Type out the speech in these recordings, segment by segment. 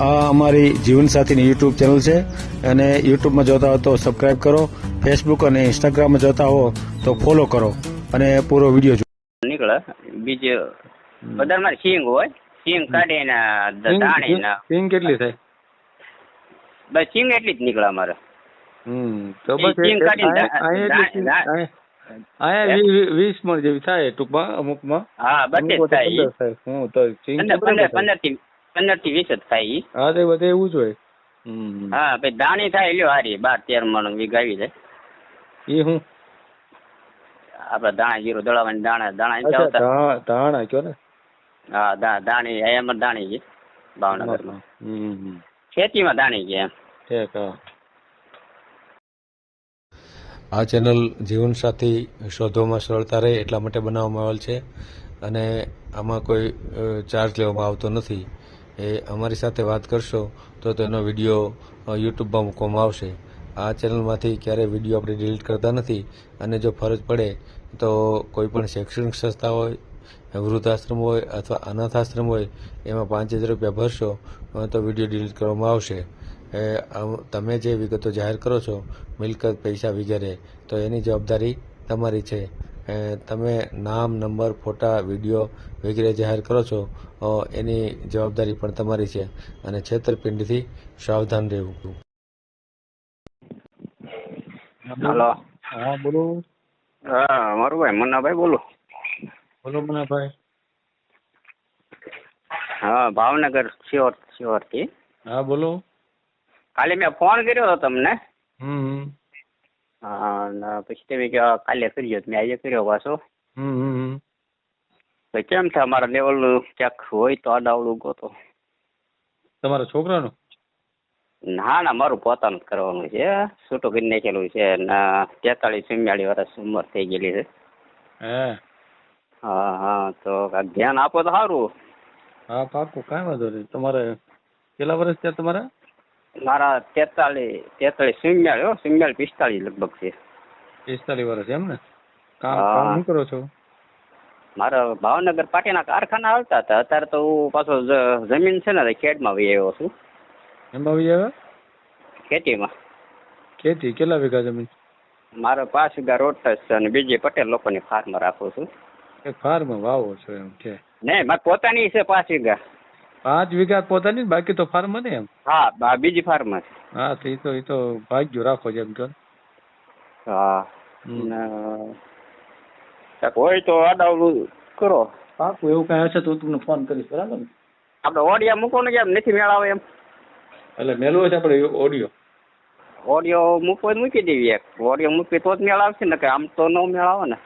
આ અમારી જીવનસાથીની YouTube channel છે અને યુટ્યુબમાં જોતા હો તો સબસ્ક્રાઇબ કરો, ફેસબુક અને ઇન્સ્ટાગ્રામમાં જોતા હો તો ફોલો કરો અને પૂરો વિડીયો જુઓ. નીકળે બીજું બધા મારે સિંગ હોય, સિંગ કાઢીને દાણી સિંગ કેટલી થાય? બસ સિંગ એટલી જ નીકળે અમારે. તો બસ સિંગ કાઢીને અહીંયા 20 મણ જેવી થાય ટૂંકમાં અમુકમાં. હા બધે જ થાય. હું તો સિંગ 15 થી 20 જ થાય ઈ. હા તે બધે એવું જ હોય. હા પછી દાણી થાય લ્યો હારી 12-13 મણ વીઘા આવી જાય. એ હું આપડે દાણા જીરું દળાવાની દાણા ધાણા કયો ને? હા દાણી એમાં દાણી છે ભાવનગરમાં. ખેતીમાં દાણી છે એમ. ઠીક. હા. આ ચેનલ જીવનસાથી શોધવામાં સરળતા રહે એટલા માટે બનાવવામાં આવેલ છે અને આમાં કોઈ ચાર્જ લેવામાં આવતો નથી. એ અમારી સાથે વાત કરશો તો તેનો વિડીયો યુટ્યુબમાં મૂકવામાં આવશે. આ ચેનલમાંથી ક્યારેય વિડીયો આપણે ડિલીટ કરતા નથી અને જો ફરજ પડે તો કોઈ પણ શૈક્ષણિક સંસ્થા હોય, વૃદ્ધાશ્રમ હોય અથવા અનાથાશ્રમ હોય એમાં 5000 રૂપિયા ભરશો તો વિડીયો ડિલીટ કરવામાં આવશે. તમે જે વિગતો જાહેર કરો છો, મિલકત, પૈસા વગેરે, તો એની જવાબદારી તમારી છે. તમે નામ, નંબર, ફોટા, વિડીયો વગેરે જાહેર કરો છો એની જવાબદારી પણ તમારી છે અને છેતરપિંડીથી સાવધાન રહેવું. હાલો. હા બોલો. હા મારું ભાઈ મન્નાભાઈ બોલું. બોલો મન્નાભાઈ. હા ભાવનગર શિહોર થી. હા બોલો. કાલે મેં ફોન કર્યો હતો તમને. પછી તમે કાલે કર્યો મેં આજે કર્યો પાછો. કેમ છે અમારા લેવલ નું ક્યાંક હોય તો આડાવડું ગોતો. તમારા છોકરાનું? ના મારું પોતાનું જ કરવાનું છે. છૂટું કરી નાખેલું છે. 43-44 વર્ષ ઉંમર થઈ ગયેલી છે. હા તો ધ્યાન આપો તો સારું. હા પાકું, કાંઈ વાંધો નહીં. તમારે કેટલા વર્ષ થયા તમારા? મારા 43-44 45 લગભગ છે. 45 વર્ષ એમ ને? કામ શું કરો છો? મારા ભાવનગર પાટીના કારખાના આવતા હતા. અત્યારે તો હું પાછો જમીન છે ને ખેડમાં વહી આવ્યો છું. એમાં આવી આવ્યા? ખેતીમાં. ખેતી કેટલા વીઘા જમીન? મારે 5 વીઘા રોટસ છે અને બીજી પટેલ લોકોની ફાર્મ રાખું છું. એક ફાર્મ વાવો છો એમ છે? નહીં મારે પોતાની છે 5 વીઘા. 5 વીઘા પોતાની, બાકી તો ફાર્મ ને એમ? હા બીજી ફાર્મ છે. હા તો એ તો ભાગ્યો રાખો જેમ કે. હા હોય તો આડાવડું કરો. પાકું એવું કઈ હશે તો હું તમને ફોન કરીશ, બરાબર ને? આપણે ઓડિયા મૂકો ને કેમ નથી મેળાવે એમ? એટલે મેળવો છે આપણે ઓડિયો મૂકવો જ મૂકી દેવી. એક ઓડિયો મૂકવી તો જ મેળ આવશે ને, કે આમ તો ન મેળ આવે ને.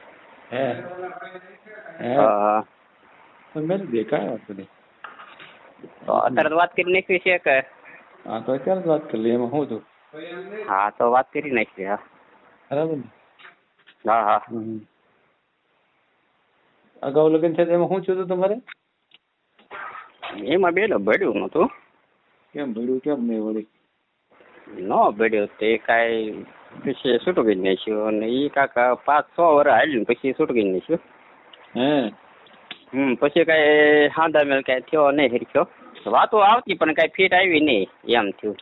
હા મેળવી દે, કાંઈ વાંધો નહીં. તો અત્યારે તો વાત કરી નાખવી છે કે? હા તો અત્યારે જ વાત કરી લઈએ, એમાં શું હતું? હા તો વાત કરી નાખવી. હા બરાબર ને? હા. અગાઉ લગ્ન છે એમાં શું થયું હતું તમારે? એમાં બેલો ભળ્યું નતું. કેમ ભળ્યું? કેમ નહીં વળી? ન ભળ્યું તે કાંઈ પછી છૂટું કરી નાખ્યું અને એ કાંક 5-6 વર્ષ હાલ્યું પછી છૂટું કરી નાખ્યું. પછી કાંઈ હાંધા મેળ કાંઈ થયો નહીં હરખ્યો. વાતો આવતી પણ કાંઈ ફીટ આવી નહીં એમ થયું.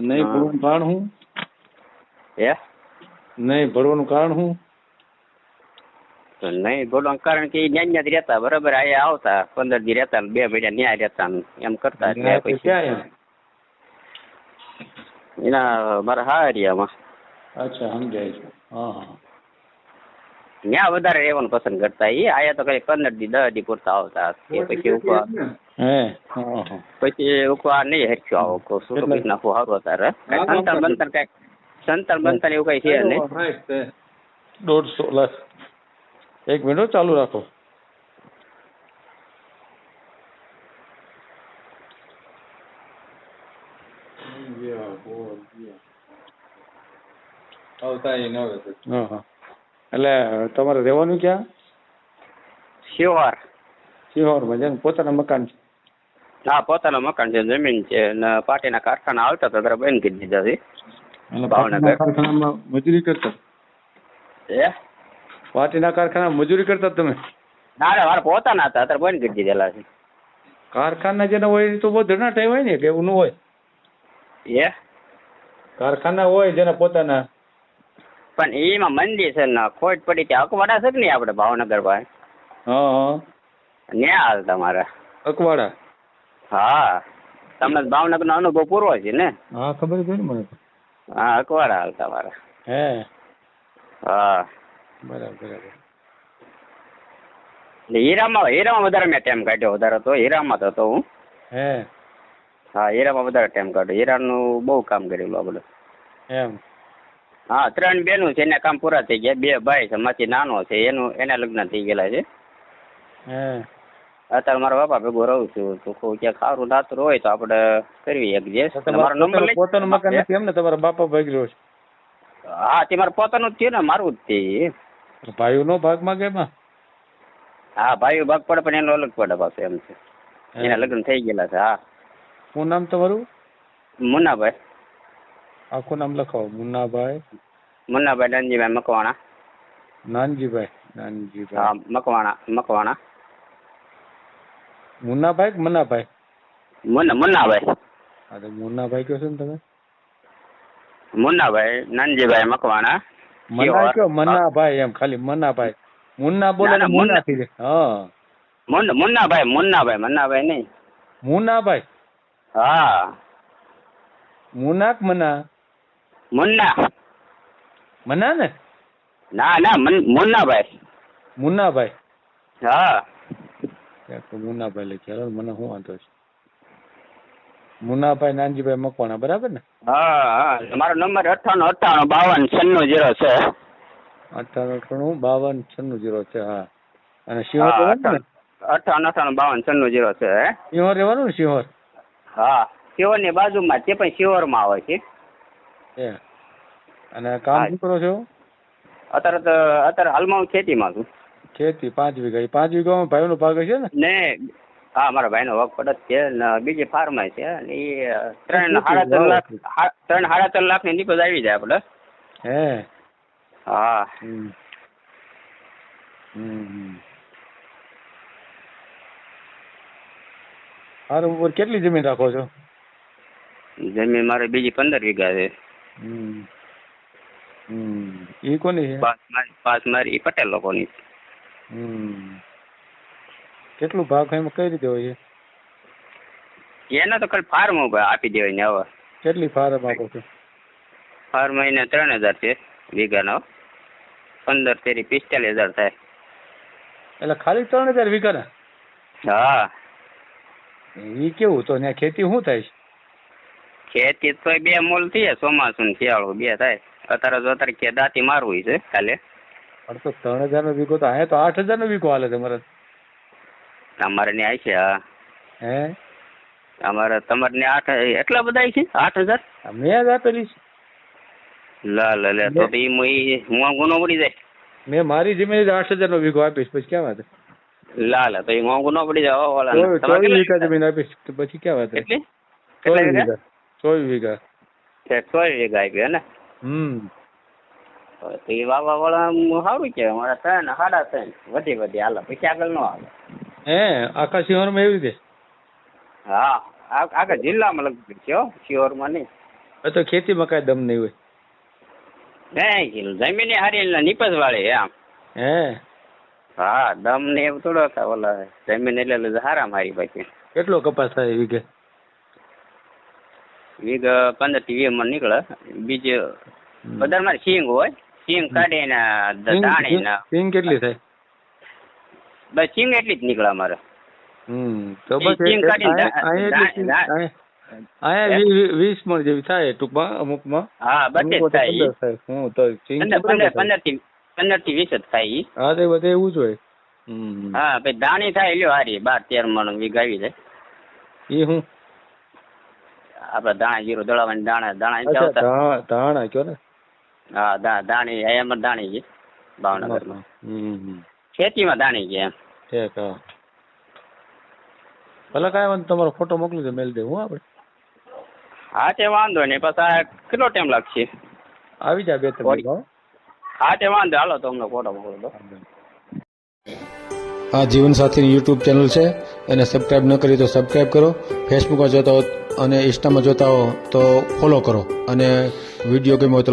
નહીં ભળવાનું કારણ શું? નહીં ભળવાનું કારણ શું? નહીં ભળવાનું કારણ કે ન્યા જ રહેતા, બરાબર. અહીંયા આવતા 15 દી રહેતા, 2 મહિના ન્યા રહેતા એમ કરતા. એના મારા હારિયામાં. અચ્છા સમજાય છે. ત્યાં વધારે રહેવાનું પસંદ કરતા. એ આયા તો કઈ 15 દી 10 દી પૂરતા આવતા. પછી ઉકવા નહીં હરખ્યો આવો શું નાખવું સારું અત્યારે. સંતાન બનતા એવું કઈ છે નહીં. 150 લાખ. 1 મિનિટ ચાલુ રાખો. એટલે તમારે રહેવાનું ક્યાં? શિહોરમાં છે? પોતાના મકાન છે? હા પોતાના મકાન છે, જમીન છે અને પાટીના કારખાના આવતા હતા ત્યારે બંધ કરી દીધા છે. ભાવનગર કારખાનામાં મજૂરી કરતા? પાટીના કારખાના મજૂરી કરતા તમે? ના મારા પોતાના હતા, અત્યારે બંધ કરી દીધેલા છે. કારખાના જેને હોય એ તો બહુ ધનાઢ્ય હોય ને કે એવું ન હોય? એ કારખાના હોય જેના પોતાના. પણ એમાં મંદિર છે ને ખોટ પડી ત્યાં અકવાડા છે કે નહીં આપણે ભાવનગર ભાઈ હા હા ન્યા હાલ તમારે. અકવાડા. હા તમને ભાવનગર નો અનુભવ પૂરો છે ને. હા ખબર છે ને મને તો. હા અકવાડા હાલ તમારે. હે હા બરાબર બરાબર. હીરામાં વધારે મેં ટાઈમ કાઢ્યો વધારે તો હીરામાં તો હતો હું. હે હા હીરામાં વધારે ટાઈમ કાઢ્યો હીરાનું બહુ કામ કરેલું આપણે. એમ. હા 3 બહેનું છે એના કામ પૂરા થઈ ગયા 2 ભાઈ છે માંથી નાનો છે એના લગ્ન થઈ ગયેલા છે. હે અત્યારે મારા બાપા ભેગો રહું છું તો કોઈ ક્યાંક સારું દાતર હોય તો આપણે કરવી એડજસ્ટ. તમારો નંબર લઈ પોતાનું મકાન નથી એમ ને તમારા બાપા ભાગ રહ્યો છે? હા તે મારું પોતાનું જ થયું ને મારું જ તે. ભાઈઓનો ભાગ માંગે એમાં? હા ભાઈઓ ભાગ પડે પણ એનો અલગ પડે પાછું એમ છે. એના લગ્ન થઈ ગયેલા છે. હા શું નામ તમારું? મુન્નાભાઈ. આખું નામ લખાવો. મુન્નાભાઈ. મુન્નાભાઈ નાનજીભાઈ મકવાણા. નાનજીભાઈ. હા નાનજીભાઈ મકવાણા. મુન્નાભાઈ કે મન્નાભાઈ? મુન્નાભાઈ. હા તો મુન્નાભાઈ કહો છો ને તમે? મુન્નાભાઈ નાનજીભાઈ મકવાણા. મન્ના કયો? મન્નાભાઈ એમ ખાલી મન્નાભાઈ. મુન્ના બોલે ને મુન્ના થઈ જાય. હા મુન્નાભાઈ નહીં. મુન્નાભાઈ. હા મુન્ના કે મન્ના? મન્ના ને? ના મુન્નાભાઈ. મુન્નાભાઈ. હા મુન્નાભાઈ લખી હાલો મને શું વાંધો છે. મુન્નાભાઈ નાનજીભાઈ મકવાણા બરાબર ને? હા મારો નંબર 98 58 52 96 98 52 96 છે. છે. હા અને સિંહોર રહેવાનું ને? 98 52 96 છે. સિંહોર રહેવાનું ને? સિંહોર. હા સિહોર ની બાજુમાં તે પણ સિહોર માં આવે છે. અને કામ શું કરો છો? અત્યારે હાલમાં હું ખેતીમાં છું. ખેતી 5 વીઘા. 5 વીઘામાં ભાઈનો ભાગ હશે ને? હા મારા ભાઈનો વક પડે છે ને બીજી ફાર્મ છે ને એ 3 લાખ 3.5 લાખ ની નીપજ આવી જાય આપણે. હે હા સારું. ઉપર કેટલી જમીન રાખો છો? જમીન મારે બીજી 15 વીઘા છે. એ કોની છે? પાસ મારી પટેલ લોકોની. કેટલું ભાગ એમાં કઈ રીતે હોય છે? એને તો ખાલી ફાર્મ ઉપર આપી દેવાય ને. હવે કેટલી ફાર્મ આપો છો? ફાર્મ એને 3000 છે વીઘાનો. 15 તેરી 45000 થાય. એટલે ખાલી 3000 વીઘાના? હા એ કેવું તો ત્યાં ખેતી શું થાય છે? ખેતી તો 2 મોલ થઈ ચોમાસું ને શિયાળું 2 થાય. અત્યારે કે દાંતી મારવું છે કાલે. પણ તો 3000 નો વીઘો તો અહીંયા તો 8000 નો વીઘો હાલે તમારે. અમારે ને આવી છે. હા હે અમારે તમારે ને 8 એટલા બધા છે 8000? મેં જ આપેલી છે. લે તો હું ગુનો પડી જાય. મેં મારી જમીન 8000 નો વીઘો આપીશ પછી ક્યાં વાત? તો એ મોંઘું ન પડી જાય. 24 વીઘા જમીન આપીશ તો પછી ક્યાં વાત? કેટલી? 24 વીઘા. 24 વીઘા આપી હે ને? તો એ વાવા વાળા સારું છે. અમારે 3 3.5 વધી હાલે પછી આગળ નો હાલે. હે આખા સિંહોર માં એવી રીતે? હા આખા જિલ્લામાં લગભગ છે શિહોર માં નહીં. તો ખેતીમાં કઈ દમ નહીં હોય? નહીં જમીન હારી નીપજ વાળી એમ. હે હા દમ ને એવું થોડો ઓલા જમીન એટલે હારા મારી બાકી. કેટલો કપાસ થાય વીઘે? વીઘા 15 થી 20 માં નીકળે. બીજે બધા મારે સિંગ હોય. સિંગ કાઢીને દાણી ને. સિંગ કેટલી થાય? બસ સિંગ એટલી જ નીકળે અમારે. તો બસ અહીંયા 20 મણ જેવી થાય ટૂંકમાં અમુકમાં. હા બધે થાય. 15 થી 20 જ થાય. હા તો બધે એવું જ હોય. હા પછી દાણી થાય લ્યો હારી 12 13 મણ વીઘા આવી જાય. એ હું આપડે દાણા જીરો દળાવાની દાણા ધાણા કયો ને? હા દાણી એમાં દાણી છે ભાવનગરમાં. ખેતીમાં દાણી છે એમ. ઠીક. હા ભલે કાંઈ વાંધો તમારો ફોટો મોકલી દે મેલ દે હું આપણે. હા તે વાંધો નહીં. પછી કેટલો ટાઈમ લાગશે? આવી જાય 2-3 દિવસ. હા તે વાંધો હાલો તો અમને ફોટો મોકલો દો. આ જીવનસાથીની યુટ્યુબ ચેનલ છે અને સબસ્ક્રાઈબ ન કરી તો સબસ્ક્રાઈબ કરો. ફેસબુકમાં જોતા હો અને ઇન્સ્ટામાં જોતા હો તો ફોલો કરો અને વિડીયો ગમ્યો હોય તો